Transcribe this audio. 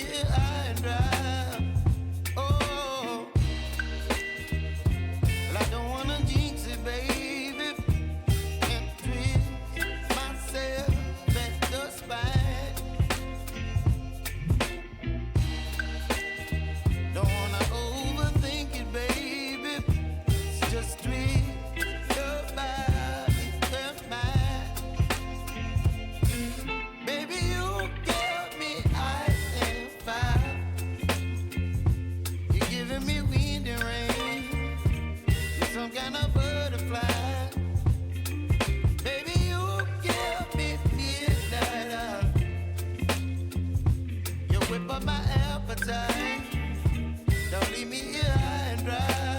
here high and dry. Oh, well, I don't wanna jinx it, baby, and twist myself at the spine. Don't wanna overthink it, baby. It's just twist your body and mine. Baby, you give me ice and fire. You're giving me wind and rain. You're some kind of butterfly. Baby, you give me midnight. You whip up my appetite. Don't leave me here high and dry.